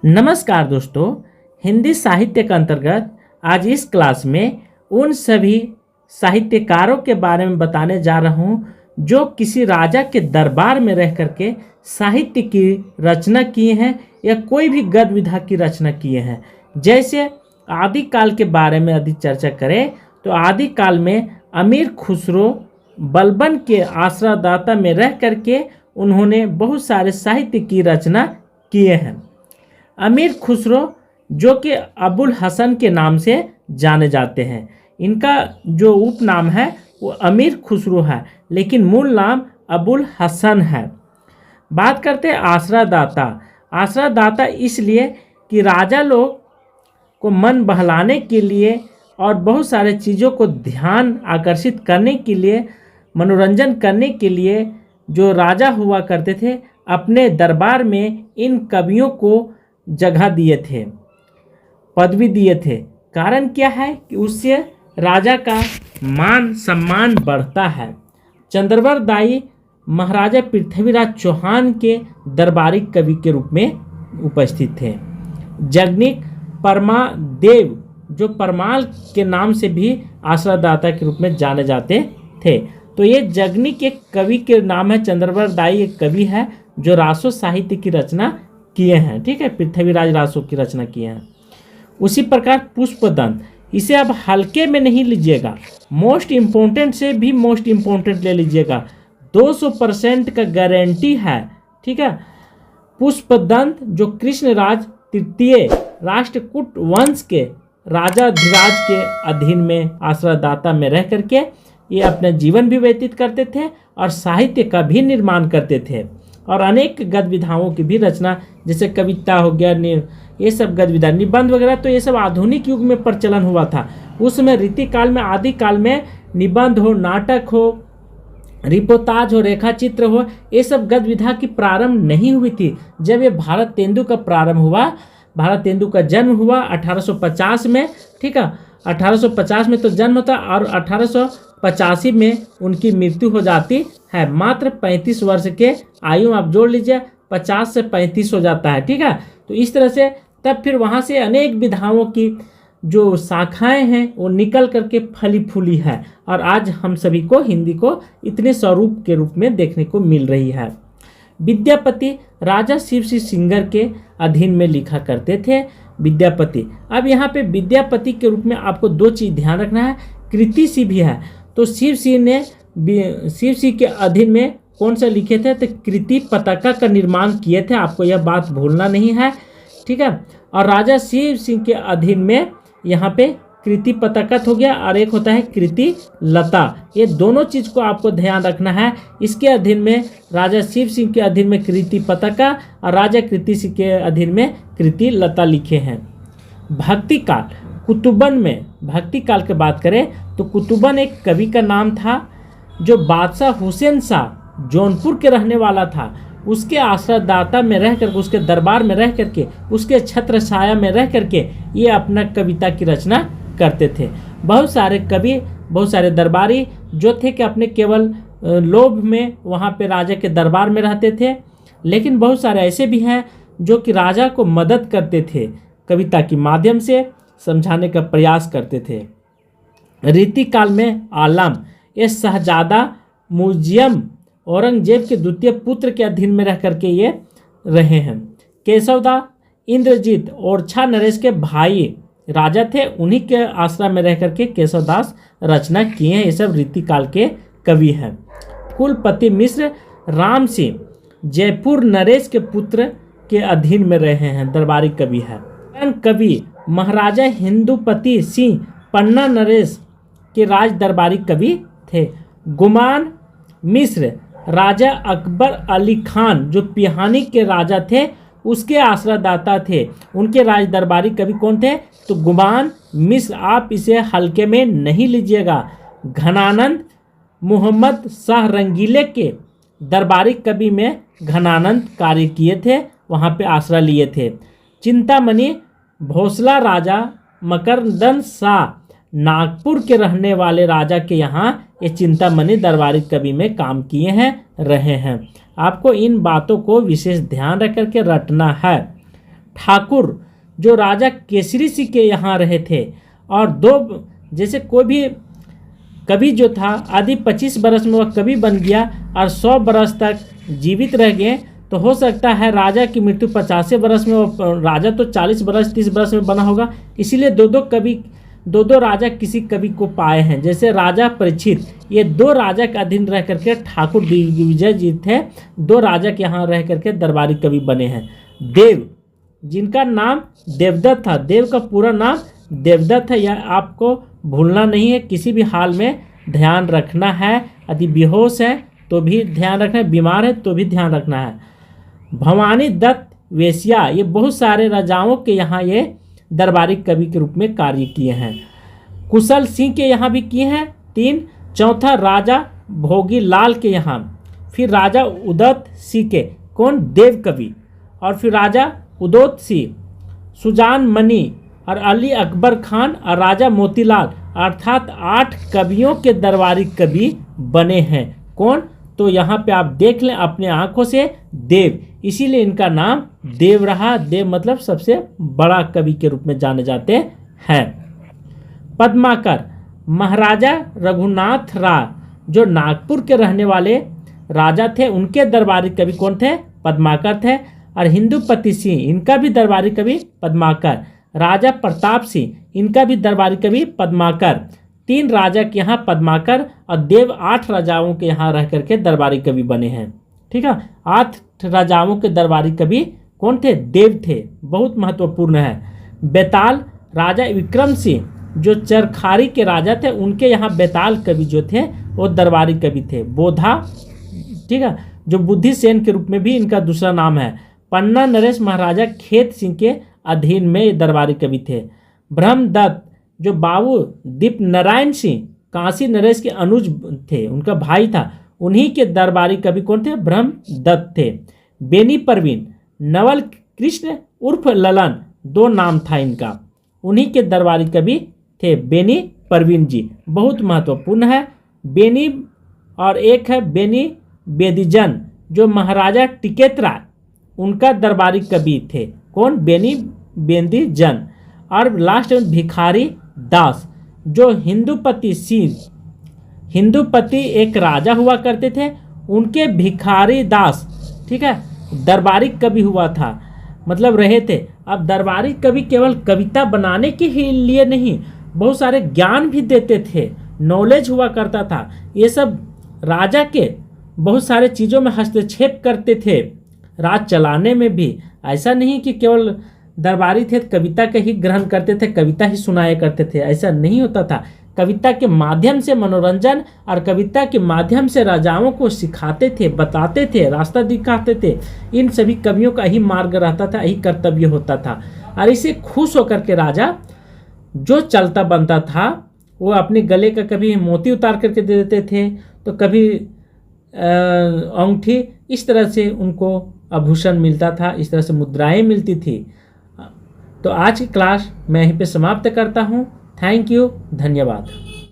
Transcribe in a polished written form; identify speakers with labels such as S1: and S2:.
S1: नमस्कार दोस्तों, हिंदी साहित्य के अंतर्गत आज इस क्लास में उन सभी साहित्यकारों के बारे में बताने जा रहा हूँ जो किसी राजा के दरबार में रह करके साहित्य की रचना किए हैं या कोई भी गद्य विधा की रचना किए हैं। जैसे आदिकाल के बारे में यदि चर्चा करें तो आदिकाल में अमीर खुसरो बलबन के आश्रयदाता में रह करके उन्होंने बहुत सारे साहित्य की रचना किए हैं। अमीर खुसरो जो कि अबुल हसन के नाम से जाने जाते हैं, इनका जो उपनाम है वो अमीर खुसरो है, लेकिन मूल नाम अबुल हसन है। बात करते हैं आश्रयदाता। आश्रयदाता इसलिए कि राजा लोग को मन बहलाने के लिए और बहुत सारे चीज़ों को ध्यान आकर्षित करने के लिए, मनोरंजन करने के लिए जो राजा हुआ करते थे अपने दरबार में इन कवियों को जगह दिए थे, पदवी दिए थे। कारण क्या है कि उससे राजा का मान सम्मान बढ़ता है। चंद्रवर दाई महाराजा पृथ्वीराज चौहान के दरबारी कवि के रूप में उपस्थित थे। जगनिक परमादेव जो परमाल के नाम से भी आश्रयदाता के रूप में जाने जाते थे। तो ये जगनिक एक कवि के नाम है। चंद्रवर दाई एक कवि है जो रासो साहित्य की रचना किए हैं। ठीक है, पृथ्वीराज रासो की रचना किए हैं। उसी प्रकार पुष्पदंत, इसे अब हल्के में नहीं लीजिएगा, मोस्ट इम्पोर्टेंट से भी मोस्ट इम्पोर्टेंट ले लीजिएगा। 200% का गारंटी है। ठीक है, पुष्पदंत जो कृष्णराज तृतीय राष्ट्रकूट वंश के राजाधिराज के अधीन में आश्रयदाता में रह करके ये अपना जीवन भी व्यतीत करते थे और साहित्य का भी निर्माण करते थे और अनेक गद्य विधाओं की भी रचना, जैसे कविता हो गया, ये सब गद्य विधा, निबंध वगैरह, तो ये सब आधुनिक युग में प्रचलन हुआ था। उस समय रीतिकाल में, आदिकाल में निबंध हो, नाटक हो, रिपोर्टाज हो, रेखाचित्र हो, ये सब गद्य विधा की प्रारंभ नहीं हुई थी। जब ये भारत तेंदु का प्रारंभ हुआ, भारत तेंदु का जन्म हुआ 1850 में। ठीक है, 1850 में तो जन्म होता और 1885 में उनकी मृत्यु हो जाती है। मात्र 35 वर्ष के आयु आप जोड़ लीजिए, 50 से 35 हो जाता है। ठीक है, तो इस तरह से तब फिर वहाँ से अनेक विधाओं की जो शाखाएं हैं वो निकल करके फली फूली है और आज हम सभी को हिंदी को इतने स्वरूप के रूप में देखने को मिल रही है। विद्यापति राजा शिव सिंगर के अधीन में लिखा करते थे। विद्यापति, अब यहाँ पे विद्यापति के रूप में आपको दो चीज़ ध्यान रखना है, कृति सी भी है। तो शिव सिंह के अधीन में कौन सा लिखे थे, तो कृति पताका का निर्माण किए थे, आपको यह बात भूलना नहीं है। ठीक है, और राजा शिव सिंह के अधीन में यहाँ पे कृति पताका हो गया और एक होता है कृति लता। ये दोनों चीज़ को आपको ध्यान रखना है। इसके अधीन में राजा शिव सिंह के अधीन में कृति पताका और राजा कृति सिंह के अधीन में कृति लता लिखे हैं। भक्ति काल, कुतुबन में भक्ति काल की बात करें तो कुतुबन एक कवि का नाम था जो बादशाह हुसैन शाह जौनपुर के रहने वाला था। उसके आश्रयदाता में रह करके, उसके दरबार में रह करके, उसके छत्र छाया में रह करके ये अपना कविता की रचना करते थे। बहुत सारे कवि, बहुत सारे दरबारी जो थे कि अपने केवल लोभ में वहाँ पे राजा के दरबार में रहते थे, लेकिन बहुत सारे ऐसे भी हैं जो कि राजा को मदद करते थे, कविता के माध्यम से समझाने का प्रयास करते थे। रीतिकाल में आलम, ये शहजादा म्यूजियम औरंगजेब के द्वितीय पुत्र के अधीन में रह करके ये रहे हैं। केशवदा इंद्रजीत और छा नरेश के भाई राजा थे, उन्हीं के आश्रय में रह करके केशवदास रचना किए हैं। ये सब रीतिकाल के कवि हैं। कुलपति मिश्र राम सिंह जयपुर नरेश के पुत्र के अधीन में रहे हैं, दरबारी कवि है। कवि महाराजा हिंदुपति सिंह पन्ना नरेश के राज दरबारी कवि थे। गुमान मिश्र राजा अकबर अली खान जो पिहानी के राजा थे उसके आश्रयदाता थे। उनके राज दरबारी कवि कौन थे, तो गुमान मिश्र। आप इसे हल्के में नहीं लीजिएगा। घनानंद मोहम्मद शाह रंगीले के दरबारी कवि में घनानंद कार्य किए थे, वहाँ पे आश्रय लिए थे। चिंतामणि भोसला राजा मकरदन शाह नागपुर के रहने वाले राजा के यहाँ ये चिंतामणि दरबारी कवि में काम किए हैं, रहे हैं। आपको इन बातों को विशेष ध्यान रख करके रटना है। ठाकुर जो राजा केसरी सिंह के यहाँ रहे थे, और दो जैसे कोई भी कवि जो था आदि 25 बरस में वह कवि बन गया और 100 बरस तक जीवित रह गए, तो हो सकता है राजा की मृत्यु 50 बरस में, राजा तो 40 बरस 30 बरस में बना होगा। इसीलिए दो दो राजा किसी कवि को पाए हैं। जैसे राजा परीक्षित, ये 2 राजा के अधीन रह करके ठाकुर दिग्विजय जी थे, 2 राजा के यहाँ रह करके दरबारी कवि बने हैं। देव, जिनका नाम देवदत्त था, देव का पूरा नाम देवदत्त है, यह आपको भूलना नहीं है, किसी भी हाल में ध्यान रखना है। यदि बेहोश है तो भी ध्यान रखना है, बीमार है तो भी ध्यान रखना है। भवानी दत्त वेश्या, ये बहुत सारे राजाओं के यहाँ ये दरबारी कवि के रूप में कार्य किए हैं। कुशल सिंह के यहाँ भी किए हैं 3। चौथा राजा भोगी लाल के यहाँ, फिर राजा उदत सिंह के, कौन, देव कवि, और फिर राजा उदोत सिंह, सुजान मनी और अली अकबर खान और राजा मोतीलाल, अर्थात 8 कवियों के दरबारी कवि बने हैं। कौन, तो यहाँ पे आप देख लें अपने आंखों से, देव, इसीलिए इनका नाम देव रहा। देव मतलब सबसे बड़ा कवि के रूप में जाने जाते हैं। पद्माकर, महाराजा रघुनाथ राय जो नागपुर के रहने वाले राजा थे, उनके दरबारी कवि कौन थे, पद्माकर थे। और हिंदुपति सिंह, इनका भी दरबारी कवि पद्माकर। राजा प्रताप सिंह, इनका भी दरबारी कवि पद्माकर। 3 राजा के यहाँ पद्माकर और देव 8 राजाओं के यहाँ रह करके दरबारी कवि बने हैं। ठीक है, 8 राजाओं के दरबारी कवि कौन थे, देव थे, बहुत महत्वपूर्ण है। बेताल, राजा विक्रम सिंह जो चरखारी के राजा थे, उनके यहाँ बेताल कवि जो थे वो दरबारी कवि थे। बोधा, ठीक है, जो बुद्धि सेन के रूप में भी इनका दूसरा नाम है। पन्ना नरेश महाराजा खेत सिंह के अधीन में ये दरबारी कवि थे। ब्रह्मदत्त जो बाबू दीप नारायण सिंह काशी नरेश के अनुज थे, उनका भाई था, उन्हीं के दरबारी कवि कौन थे, ब्रह्मदत्त थे। बेनी परवीन, नवल कृष्ण उर्फ ललन, 2 नाम था इनका, उन्हीं के दरबारी कवि थे बेनी परवीन जी, बहुत महत्वपूर्ण है। बेनी, और एक है बेनी बेदीजन जो महाराजा टिकैत राय, उनका दरबारी कवि थे, कौन, बेनी बेदीजन। और लास्ट में भिखारी दास जो हिंदुपति सिंह, हिंदुपति एक राजा हुआ करते थे, उनके भिखारी दास, ठीक है, दरबारी कवि हुआ था, मतलब रहे थे। अब दरबारी कवि केवल कविता बनाने के ही लिए नहीं, बहुत सारे ज्ञान भी देते थे, नॉलेज हुआ करता था। ये सब राजा के बहुत सारे चीज़ों में हस्तक्षेप करते थे, राज चलाने में भी। ऐसा नहीं कि केवल दरबारी थे कविता के ही ग्रहण करते थे, कविता ही सुनाया करते थे, ऐसा नहीं होता था। कविता के माध्यम से मनोरंजन और कविता के माध्यम से राजाओं को सिखाते थे, बताते थे, रास्ता दिखाते थे। इन सभी कवियों का ही मार्ग रहता था, यही कर्तव्य होता था। और इसे खुश होकर के राजा जो चलता बनता था वो अपने गले का कभी मोती उतार करके दे देते थे, तो कभी अंगूठी, इस तरह से उनको आभूषण मिलता था, इस तरह से मुद्राएं मिलती थी। तो आज की क्लास मैं यहीं पे समाप्त करता हूँ। थैंक यू, धन्यवाद।